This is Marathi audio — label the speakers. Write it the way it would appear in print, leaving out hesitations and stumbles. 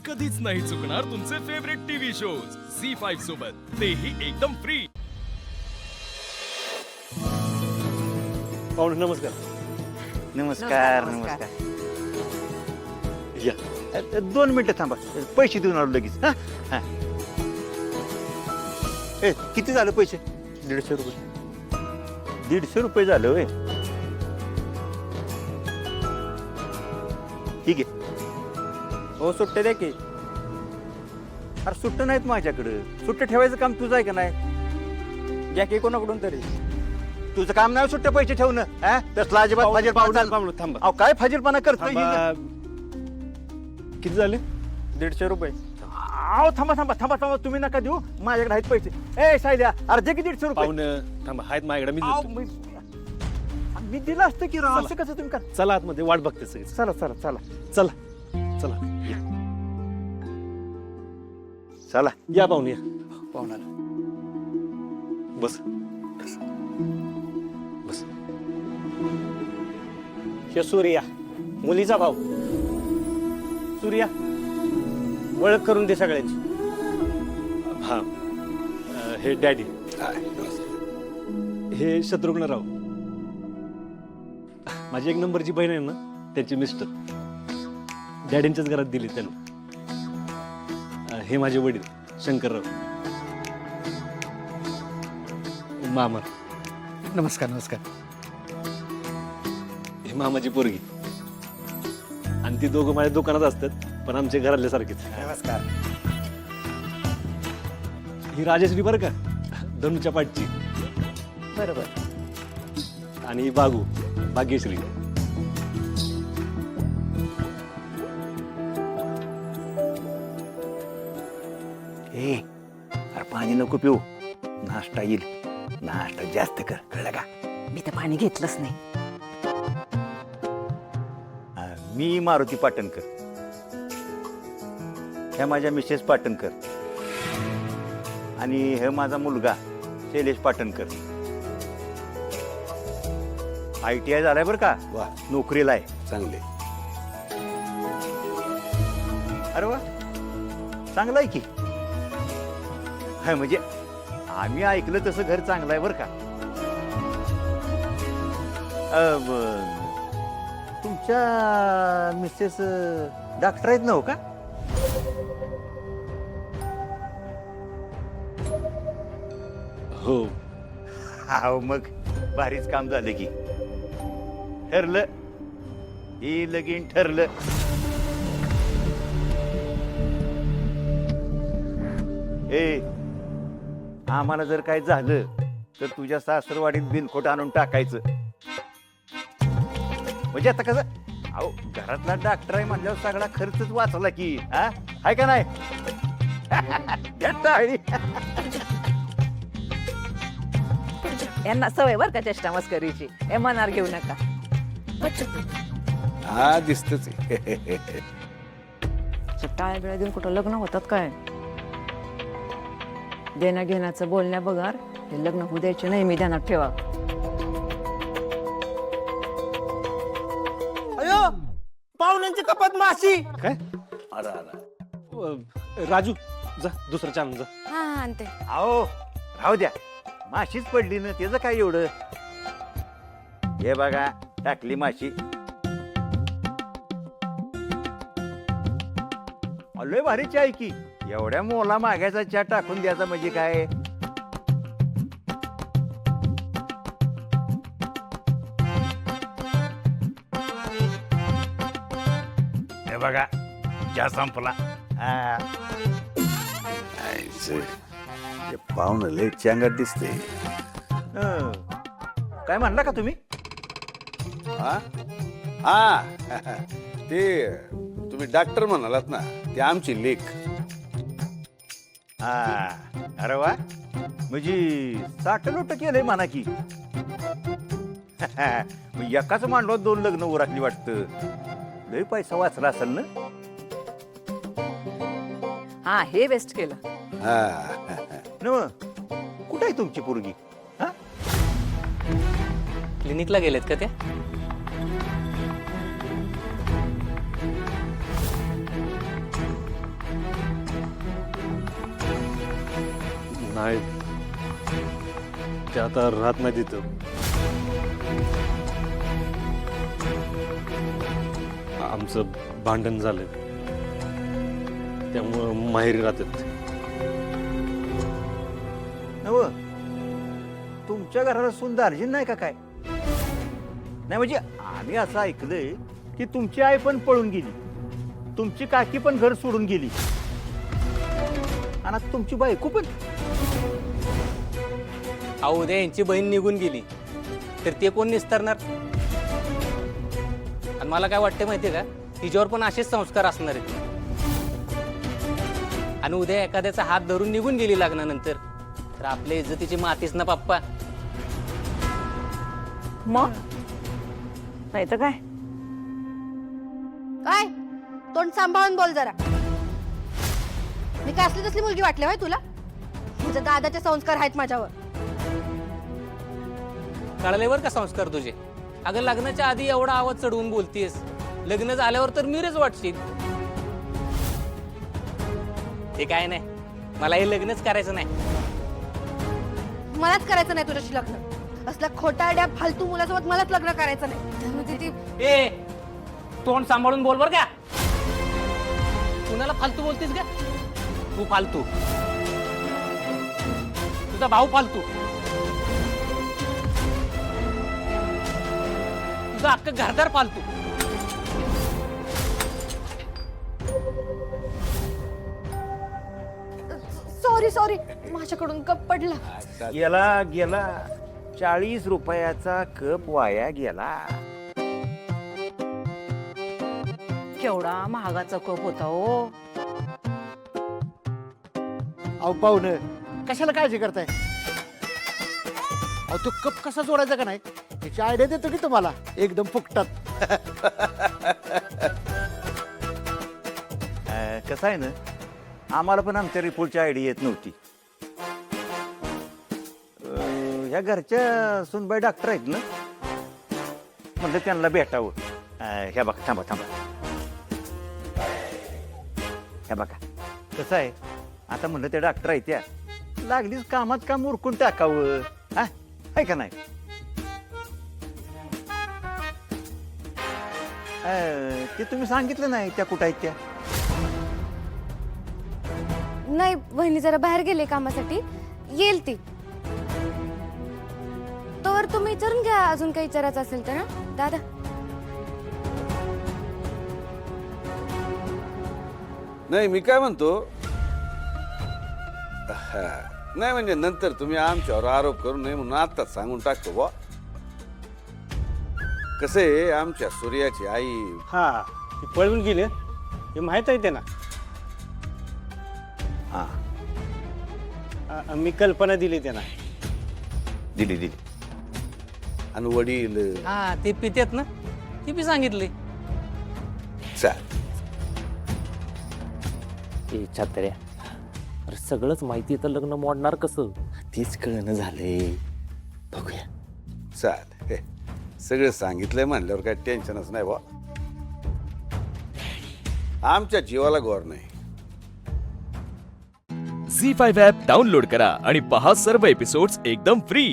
Speaker 1: कधीच नाही चुकणार तुमचे फेवरेट टीव्ही शोज झी5 सोबत, तेही एकदम फ्री।
Speaker 2: पाहुणे नमस्कार.
Speaker 3: नमस्कार नमस्कार. या 2 मिनिटं थांबा, पैसे देऊन आलो लगेच. हा हा. ए किती झालं पैसे?
Speaker 2: 150 रुपये.
Speaker 3: 150 रुपये झालं होय. ठीक आहे.
Speaker 2: हो सुट्टे द्या की.
Speaker 3: अरे सुट्ट नाहीत माझ्याकडं. सुट्ट ठेवायचं काम तुझं आहे का नाही?
Speaker 2: घ्या की कोणाकडून तरी.
Speaker 3: तुझं काम नाही सुट्ट पैसे ठेवणं. हा तसला अजिबात फाजीलपणा.
Speaker 2: थांबा.
Speaker 3: अहो काय फाजीलपणा करतोय?
Speaker 2: किती झाले? 150 रुपये.
Speaker 3: अहो थांबा थांबा थांबा थांबा, तुम्ही नका देऊ, माझ्याकडे आहेत पैसे. ए सायद्या, अर्धे किती 150 रुपये?
Speaker 2: पाहुणे थांबा, आहेत माझ्याकडे. मी
Speaker 3: अहो,
Speaker 2: देतो.
Speaker 3: मी दिलं असतं की राव. असं कसं तुम्ही कर?
Speaker 2: चला आतमध्ये, वाट बघते सगळी.
Speaker 3: चला चला चला
Speaker 2: चला चला या.
Speaker 3: चला.
Speaker 2: या पाहुणे या. पाहुणाला बस बस. हे सूर्या, मुलीचा भाऊ. सूर्या, ओळख करून दे सगळ्यांची. हा, हे डॅडी. हे शत्रुघ्नराव, माझी 1 नंबरची बहीण आहे ना, त्याची मिस्टर. डॅडींच्याच घरात दिली त्यांना. हे माझे वडील शंकरराव. मामा.
Speaker 4: नमस्कार नमस्कार.
Speaker 2: हे मामाची पोरगी. आणि ती दोघं माझ्या दुकानात असतात, पण आमच्या घरातल्या सारखेच.
Speaker 4: नमस्कार.
Speaker 2: ही राजश्री बरं का, धनुच्या पाठची.
Speaker 5: बरोबर.
Speaker 2: आणि ही बागू, भाग्यश्री.
Speaker 3: ए अरे पाणी नको पिऊ, नाश्ता येईल. नाश्ता जास्त कर, कळलं का?
Speaker 5: मी तर पाणी घेतलंच नाही.
Speaker 3: मी मारुती पाटणकर. ह्या माझ्या मिसेस पाटणकर. आणि हे माझा मुलगा शैलेश पाटणकर. ITI झालाय बरं का.
Speaker 4: वा,
Speaker 3: नोकरीला आहे.
Speaker 4: चांगले.
Speaker 3: अरे वा, चांगलं आहे की. हा म्हणजे आम्ही ऐकलं तसं घर चांगलं आहे बरं का. तुमच्या मिसेस डॉक्टर आहेत ना हो का?
Speaker 2: हो.
Speaker 3: हा मग भारीच काम झालं की. ठरलं, ही लगीन ठरलं. ए आम्हाला जर काय झालं तर तुझ्या सासरवाडीत बिनखोट आणून टाकायचं. म्हणजे आता कसं, अहो घरातला डॉक्टर आहे म्हणल्यावर सगळा खर्चच वाचला की. हा आहे का नाही? टाळी.
Speaker 5: यांना सवय बर का चेष्टा मस्करीची. हे मनावर घेऊ नका.
Speaker 4: हा दिसतच.
Speaker 5: टाळ्या बिळ्या देऊन कुठं लग्न होतात काय? देण्या घेण्याचं बोलण्या बघार हे लग्न होऊ द्यायचे नाही, मी ध्यानात ठेवा.
Speaker 6: अयो, पाहुण्यांची कपात माशी.
Speaker 2: काय? राजू, जा दुसरं चालून जा.
Speaker 5: हा आणते.
Speaker 3: अहो राहू द्या, माशीच पडली ना, त्याचं काय एवढं. हे बघा, टाकली माशी. लय भारी चाय की. एवढ्या मोला मागायचा चहा टाकून द्यायचा म्हणजे काय? हे बघा, चहा संपला. हा.
Speaker 4: पाहुणं लय चांगत दिसते.
Speaker 3: काय म्हणला का तुम्ही?
Speaker 4: हा हा ते तुम्ही डॉक्टर म्हणालात ना, ते आमची लेख.
Speaker 3: हा अरे वा, म्हणजे 60 केलंय म्हणा की. मग एकाच मांडवात 2 लग्न उराकली वाटतं. लय पैसा वाचला असेल ना.
Speaker 5: हा हे बेस्ट केलं.
Speaker 3: नव कुठे आहे तुमची पोरगी? हा
Speaker 6: क्लिनिकला गेलेत का ते?
Speaker 2: नाही ते आता राहत नाही तिथं. आमचं भांडण झालं त्यामुळं माहेरी राहतात.
Speaker 3: नव तुमच्या घराला सून दार्जिन नाही का काय? नाही म्हणजे आम्ही असं ऐकलंय की तुमची आई पण पळून गेली, तुमची काकी पण घर सोडून गेली, आणि आता तुमची बायको पण.
Speaker 6: अहो उद्या यांची बहीण निघून गेली तर ते कोण निस्तारणार? आणि मला काय वाटतं माहितीये का, तिच्यावर पण असेच संस्कार असणार आहेत. आणि उद्या एखाद्याचा हात धरून निघून गेली लग्नानंतर तर आपल्या इज्जतीची मातीच ना पप्पा.
Speaker 5: मग नाही तर काय.
Speaker 7: काय तोंड सांभाळून बोल जरा. मी काय असली तसली मुलगी वाटली होय तुला? तुझ्या दादाचे संस्कार आहेत माझ्यावर.
Speaker 6: कळलेवर का संस्कार तुझे? अगं लग्नाच्या आधी एवढा आवाज चढवून बोलतीयस, लग्न झाल्यावर तर मिरच वाटशील. ते काय नाही, मला हे लग्नच करायचं नाही.
Speaker 7: मलाच करायचं नाही तुझ्याशी लग्न. असल्या खोटारड्या फालतू मुलासोबत मलाच लग्न करायचं नाही. त्यामुळे ती
Speaker 6: ए तोंड सांभाळून बोल बर का. कुणाला फालतू बोलतीस का? तू फालतू, तुझा भाऊ फालतू, तुझा अख्खा घरदार फालतू.
Speaker 7: सॉरी सॉरी माझ्याकडून कप पडला.
Speaker 3: गेला 40 रुपयाचा कप वाया गेला.
Speaker 5: केवढा महागाचा कप होता हो.
Speaker 8: अहो पाहुणं कशाला काळजी करताय? अहो तो कप कसा जोडायचा का नाही त्याची आयडिया देतो की तुम्हाला एकदम फुकटात.
Speaker 3: कसं आहे ना, आम्हाला पण आमच्या रिपोर्टची आयडिया येत नव्हती. ह्या घरच्या सुनबाई डॉक्टर आहेत ना, म्हणलं त्यांना भेटावं. ह्या बघा, थांबा थांबा, ह्या बघा कसं आहे, आता म्हणलं त्या डॉक्टर आहेत, त्या लागलीच कामात काम उरकून टाकावं. हा आहे का नाही? ते तुम्ही सांगितलं नाही त्या कुठं आहेत त्या?
Speaker 7: नाही वहिनी जरा बाहेर गेले कामासाठी, येईल ती. तर तुम्ही विचारून घ्या अजून काही विचारायचं असेल तर. ना दादा
Speaker 4: नाही मी काय म्हणतो, नाही म्हणजे नंतर तुम्ही आमच्यावर आरोप करू नये म्हणून आत्ताच सांगून टाकतो बा. कसे आमच्या सूर्याची आई
Speaker 9: हा ती पळून गेली हे माहित आहे त्यांना.
Speaker 3: हा
Speaker 9: मी कल्पना दिली त्यांना.
Speaker 3: दिली
Speaker 4: आणि वडील
Speaker 6: हा ते पितेत ना, ती बी सांगितली.
Speaker 4: चाल
Speaker 10: ए छत्र्या, अरे सगळंच माहिती तर लग्न मोडणार कसं?
Speaker 3: तीच कळणं झालंय. बघूया.
Speaker 4: चाल हे सगळं सांगितलंय म्हणल्यावर काय टेन्शनच नाही बा. आमच्या जीवाला गौर नाही.
Speaker 1: झी 5 ॲप डाउनलोड करा आणि पहा सर्व एपिसोड्स एकदम फ्री.